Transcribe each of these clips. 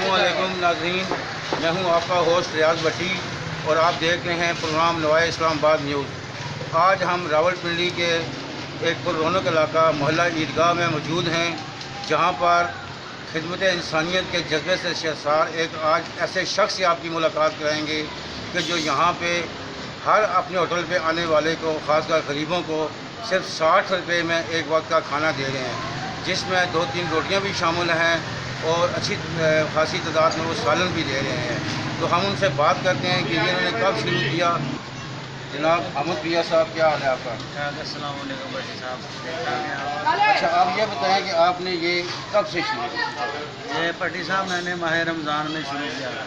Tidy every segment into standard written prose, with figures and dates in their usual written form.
अस्सलामुअलैकुम नाज़रीन, मैं हूं आपका होस्ट रियाज भट्टी और आप देख रहे हैं प्रोग्राम नवाए इस्लामाबाद न्यूज़। आज हम रावलपिंडी के एक पुररौनक इलाका मोहल्ला ईदगाह में मौजूद हैं, जहां पर खिदमत इंसानियत के जज्बे से सरशार एक आज ऐसे शख्स से आपकी मुलाकात कराएंगे कि जो यहाँ पे हर अपने होटल पे आने वाले को, ख़ासकर गरीबों को, सिर्फ 60 रुपये में एक वक्त का खाना दे रहे हैं, जिसमें 2-3 रोटियाँ भी शामिल हैं और अच्छी खासी तादाद में वो सालन भी दे रहे हैं। तो हम उनसे बात करते हैं कि ये इन्होंने कब शुरू किया। जनाब अहमद भैया साहब, क्या हाल है आपका? अस्सलाम वालेकुम भट्टी साहब। अच्छा, आप ये बताएं कि आपने ये कब से शुरू किया? ये भट्टी साहब मैंने माह रमज़ान में शुरू किया था।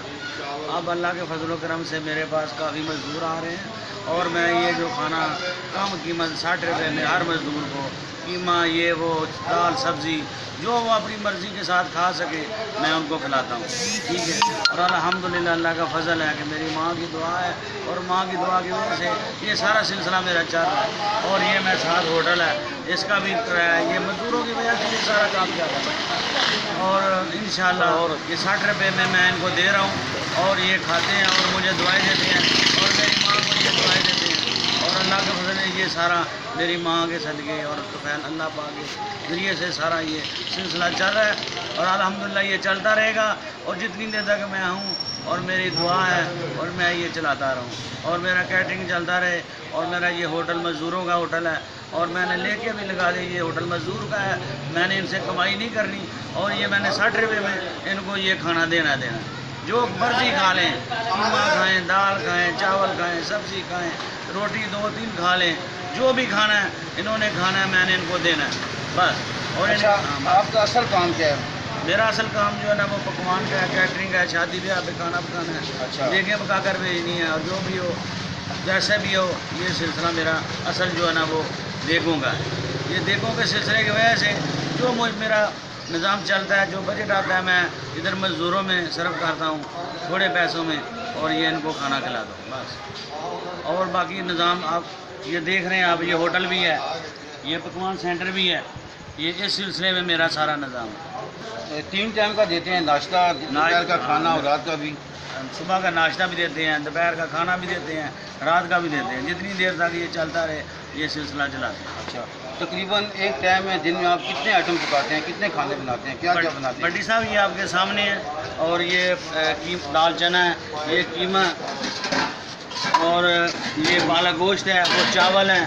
अब अल्लाह के फजल करम से मेरे पास काफ़ी मज़दूर आ रहे हैं और मैं ये जो खाना कम कीमत 60 रुपये में हर मज़दूर को कीमा, ये वो दाल सब्ज़ी जो वो अपनी मर्ज़ी के साथ खा सके मैं उनको खिलाता हूँ, ठीक है। और अल्हम्दुलिल्लाह अल्लाह का फजल है कि मेरी माँ की दुआ है और माँ की दुआ की वजह से ये सारा सिलसिला मेरा चल रहा है। और ये मैं साथ होटल है इसका भी किराया, ये मज़दूरों की वजह से ये सारा काम चल रहा है। और इंशाअल्लाह और ये 60 रुपये में मैं इनको दे रहा हूँ और ये खाते हैं और मुझे दुआएं देते हैं और मेरी माँ को ये दुआएं देते हैं। और अल्लाह के फजल है ये सारा मेरी माँ के सदक़े और तौफ़ीक़ अल्लाह पाक के ज़रिए से सारा ये सिलसिला चल रहा है और अल्हम्दुलिल्लाह ये चलता रहेगा। और जितनी देर तक मैं हूँ और मेरी दुआ है और मैं ये चलाता रहूँ और मेरा कैटरिंग चलता रहे। और मेरा ये होटल मज़दूरों का होटल है और मैंने लेके भी लगा दी, ये होटल मज़दूर का है, मैंने इनसे कमाई नहीं करनी और ये मैंने 60 रुपये में इनको ये खाना देना जो मर्ज़ी खा लें, कीमा खाएँ, दाल खाएँ, चावल खाएँ, सब्ज़ी खाएँ, रोटी 2-3 खा लें, जो भी खाना है इन्होंने खाना है, मैंने इनको देना है बस। और अच्छा, आपका असल काम क्या है? मेरा असल काम जो है ना वो पकवान का है, कैटरिंग है, शादी ब्याह पे खाना पकाना है, अच्छा। देखें पका कर भेजनी है और जो भी हो जैसे भी हो ये सिलसिला मेरा असल जो है ना वो देखों का है। ये देखों के सिलसिले की वजह से जो मेरा निज़ाम चलता है, जो बजट आता है, मैं इधर मज़दूरों में सर्व करता हूँ थोड़े पैसों में और ये इनको खाना खिलाता हूँ बस। और बाकी निज़ाम आप ये देख रहे हैं, आप ये होटल भी है, ये पकवान सेंटर भी है, ये इस सिलसिले में मेरा सारा निज़ाम है। 3 टाइम का देते हैं नाश्ता, दोपहर का खाना और रात का भी? सुबह का नाश्ता भी देते हैं, दोपहर का खाना भी देते हैं, रात का भी देते हैं, जितनी देर तक ये चलता रहे ये सिलसिला चलाते हैं। अच्छा, तकरीबन एक टाइम में दिन में आप कितने आइटम पकाते हैं, कितने खाने बनाते हैं, क्या क्या बनाते हैं? भट्टी साहब ये आपके सामने है और ये दाल चना है, ये कीमा और ये पालक गोश्त है, वो चावल हैं,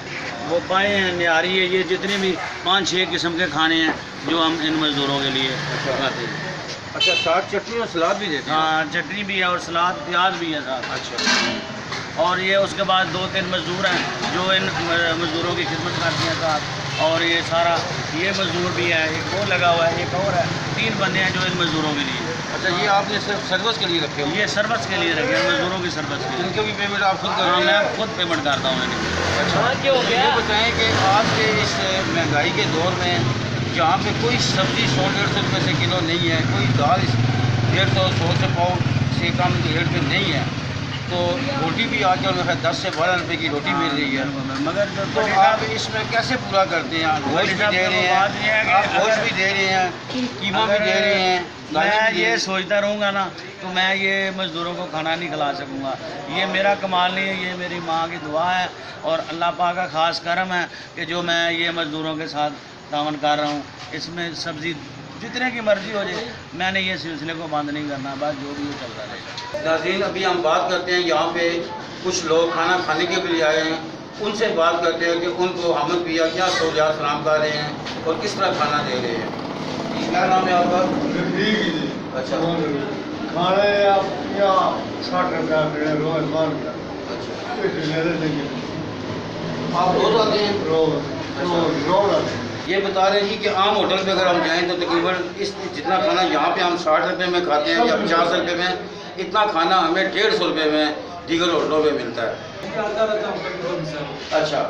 वो पाए हैं, निहारी है, ये जितने भी 5-6 किस्म के खाने हैं जो हम इन मज़दूरों के लिए पकाते हैं। अच्छा, साथ चटनी और सलाद भी देते हैं? हाँ, चटनी भी है और सलाद प्याज भी है साथ। अच्छा। और ये उसके बाद 2-3 मज़दूर हैं जो इन मज़दूरों की खिदमत करती हैं साथ। और ये सारा ये मज़दूर भी है, एक वो लगा हुआ है, एक और है, 3 बंदे हैं जो इन मज़दूरों के लिए। अच्छा, ये आपने सिर्फ सर्विस के लिए रखे हो? ये सर्विस के लिए रखे हैं, मज़दूरों की सर्विस के लिए। इनके भी पेमेंट आप खुद कर हाँ, रहे हैं? मैं खुद पेमेंट करता हूँ इन्हें। अच्छा, ये बताएं कि आज के इस महंगाई के दौर में जहाँ पे कोई सब्ज़ी 100-150 रुपये से किलो नहीं है, कोई दाल 150-100 से पाव से कम रेट पे नहीं है, तो रोटी भी आजकल में 10 से 12 रुपये की रोटी मिल रही है, मगर तो आप इसमें कैसे पूरा करते हैं? गोश्त भी दे रहे हैं, आप गोश्त भी दे रहे हैं, कीमा भी दे रहे हैं, मैं ये सोचता रहूँगा ना तो मैं ये मज़दूरों को खाना नहीं खिला सकूँगा। ये मेरा कमाल नहीं है, ये मेरी माँ की दुआ है और अल्लाह पाक का ख़ास करम है कि जो मैं ये मज़दूरों के साथ तावन कर रहा हूँ। इसमें सब्ज़ी जितने की मर्ज़ी हो जाए, मैंने ये सिलसिले को बंद नहीं करना, बस जो भी हो चलता रहे। नाज़रीन, अभी हम बात करते हैं, यहाँ पे कुछ लोग खाना खाने के लिए आए हैं, उनसे बात करते हैं कि उनको अहमद भैया क्या सहूलियात फराहम कर रहे हैं और किस तरह खाना दे रहे हैं। क्या नाम है आपका? अच्छा, खाने आप यहाँ 60 रुपया रोज मान का। अच्छा, आप रोज़ आते हैं? रोज आते हैं। ये बता रहे हैं जी कि आम होटल पे अगर हम जाएं तो तकरीबन इस जितना खाना यहाँ पे हम 60 रुपये में खाते हैं या 50 रुपये में, इतना खाना हमें 150 रुपये में दीगर होटलों पे मिलता है। अच्छा,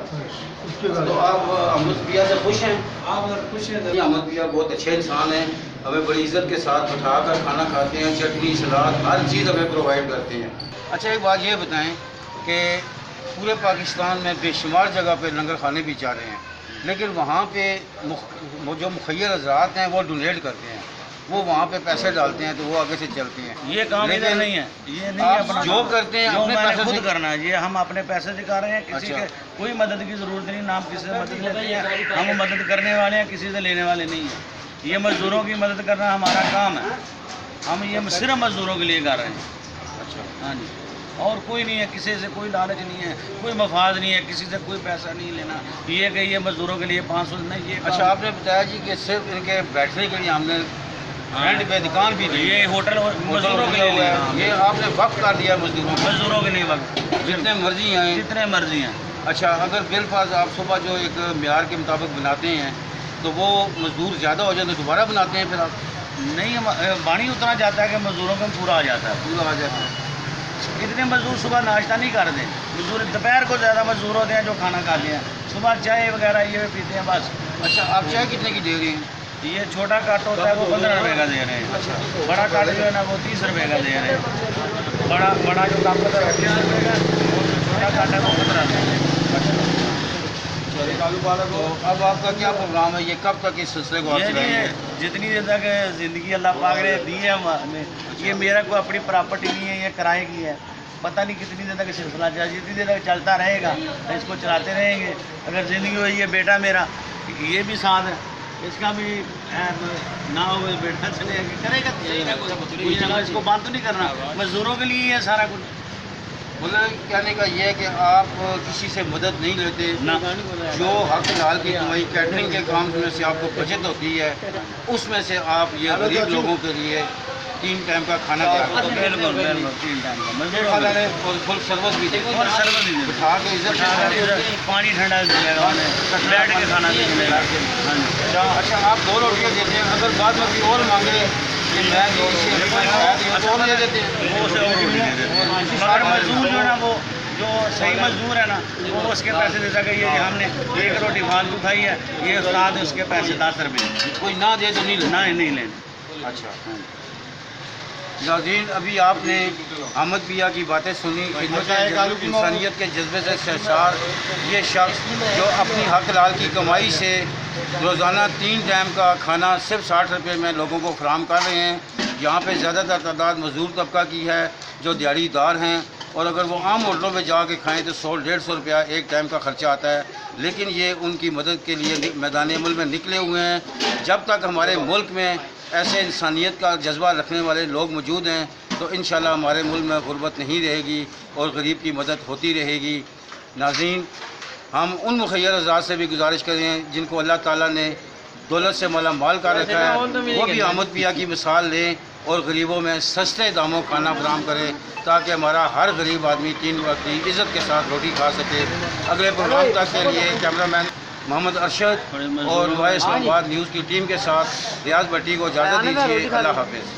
तो आप अहमद भैया से खुश हैं? अहमद भैया बहुत अच्छे इंसान हैं, हमें बड़ी इज़्ज़त के साथ बिठा कर खाना खाते हैं, चटनी सलाद हर चीज़ हमें प्रोवाइड करते हैं। अच्छा, एक बात ये बताएं कि पूरे पाकिस्तान में बेशुमार जगह पे लंगर खाने भी जा रहे हैं, लेकिन वहाँ पे जो मुखय्यर हज़रात हैं वो डोनेट करते हैं, وہ وہاں پہ پیسے ڈالتے ہیں تو وہ آگے سے چلتے ہیں. یہ کام ادھر لیکن نہیں ہے, یہ نہیں آپ ہے اپنا جو کام. کرتے ہیں جو اپنے میں نے پیسے خود سے کرنا ہے, یہ ہم اپنے پیسے سے کر رہے ہیں, کسی اچھا. کے کوئی مدد کی ضرورت نہیں, نہ ہم کسی سے مدد لیتے ہیں, ہم مدد کرنے والے ہیں, کسی سے لینے والے نہیں ہیں. یہ مزدوروں کی مدد کرنا ہمارا کام ہے, ہم یہ صرف مزدوروں کے لیے کر رہے ہیں. اچھا. ہاں جی, اور کوئی نہیں ہے, کسی سے کوئی لالچ نہیں ہے, کوئی مفاد نہیں ہے, کسی سے کوئی پیسہ نہیں لینا. یہ کہ یہ مزدوروں کے لیے 500 نہیں, یہ اچھا, آپ نے بتایا جی کہ صرف ان کے بیٹھنے کے لیے ہم نے رینٹ پہ دکان بھی دی, یہ ہوٹل مزدوروں کے لیے ہے. یہ آپ نے وقف کر دیا مزدوروں کو, مزدوروں کے لیے وقت جتنے مرضی ہیں. جتنے مرضی ہیں. اچھا, اگر بالفرض آپ صبح جو ایک معیار کے مطابق بناتے ہیں تو وہ مزدور زیادہ ہو جائے تو دوبارہ بناتے ہیں پھر آپ؟ نہیں, پانی اتنا جاتا ہے کہ مزدوروں کا پورا آ جاتا ہے. پورا آ جاتا ہے. اتنے مزدور صبح ناشتہ نہیں کرتے, مزدور دوپہر کو زیادہ مزدور ہوتے ہیں جو کھانا کھاتے ہیں, صبح چائے وغیرہ یہ پیتے ہیں بس. اچھا, آپ چائے کتنے کی دے رہے ہیں؟ یہ چھوٹا کٹ ہوتا ہے وہ 15 روپے کا دے رہے ہیں, بڑا کٹ جو ہے نا وہ 30 روپے کا دے رہے ہیں. بڑا جو کپ ہوتا ہے 30 روپے کا, اور جو چھوٹا کٹ ہے وہ 15 روپے کا. تو اب آپ کا کیا پروگرام ہے, یہ کب تک اس سلسلے کو آپ یہ چلائیں گے؟ جتنی دیر تک زندگی اللہ پاک نے دی ہے ہمیں, یہ میرا کوئی اپنی پراپرٹی نہیں ہے, یہ کرائے کی ہے. پتہ نہیں کتنی دیر تک یہ سلسلہ چلا, جتنی دیر تک چلتا رہے گا اس کو چلاتے رہیں گے. اگر زندگی ہوئی ہے, بیٹا میرا یہ بھی ساتھ ہے, اس کا بھی نہ ہو بیٹا چلے گا, کرے گا, اس کو بند تو نہیں کرنا. مزدوروں کے لیے ہی ہے سارا کچھ. مطلب کہنے کا یہ ہے کہ آپ کسی سے مدد نہیں لیتے, جو حق حلال کی کمائی کیٹرنگ کے کام میں سے آپ کو بچت ہوتی ہے اس میں سے آپ یہ غریب لوگوں کے لیے 3 ٹائم کا کھانا تیار کرتے ہیں. بالکل 3 ٹائم کا مزدور اور فل سروس بھی دیتے اور ہیں, سروس بھی بٹھا کے عزت کے ساتھ. پانی ٹھنڈا ملے گا, بیٹھ کے کھانا بھی ملے گا. ہاں جی. اچھا, آپ 2 روٹیاں دیتے ہیں, اگر بعد میں کوئی اور مانگے کہ میں تو اور دے دیتے ہیں. وہ سے اور روٹی دے دیتے ہیں. مگر مزدور جو ہے نا, وہ جو صحیح مزدور ہے نا, وہ اس کے پیسے دیتا کہ یہ ہم نے 1 روٹی فالتو کھائی ہے, یہ استاد اس کے پیسے 10 روپے کوئی نہ دے تو نہیں لینا. نہیں لینے. اچھا. ناظرین, ابھی آپ نے احمد بیا کی باتیں سنی. خدمت انسانیت کے جذبے سے سرشار یہ شخص جو اپنی حق حلال کی کمائی سے روزانہ 3 ٹائم کا کھانا صرف 60 روپے میں لوگوں کو فراہم کر رہے ہیں. یہاں پہ زیادہ تر تعداد مزدور طبقہ کی ہے جو دیہڑی دار ہیں, اور اگر وہ عام ہوٹلوں میں جا کے کھائیں تو 100-150 روپیہ ایک ٹائم کا خرچہ آتا ہے. لیکن یہ ان کی مدد کے لیے میدان عمل میں نکلے ہوئے ہیں. جب تک ہمارے ملک میں ایسے انسانیت کا جذبہ رکھنے والے لوگ موجود ہیں تو انشاءاللہ ہمارے ملک میں غربت نہیں رہے گی اور غریب کی مدد ہوتی رہے گی. ناظرین, ہم ان مخیر افراد سے بھی گزارش کریں جن کو اللہ تعالیٰ نے دولت سے مالا مال کر رکھا ہے, وہ بھی احمد بیا کی مثال لیں اور غریبوں میں سستے داموں کھانا فراہم کرے تاکہ ہمارا ہر غریب آدمی 3 وقت کی عزت کے ساتھ روٹی کھا سکے. اگلے پروگرام تک کے لیے کیمرہ مین محمد ارشد اور نوائے اسلام آباد نیوز کی ٹیم کے ساتھ ریاض بٹی کو اجازت دیجیے. اللہ حافظ.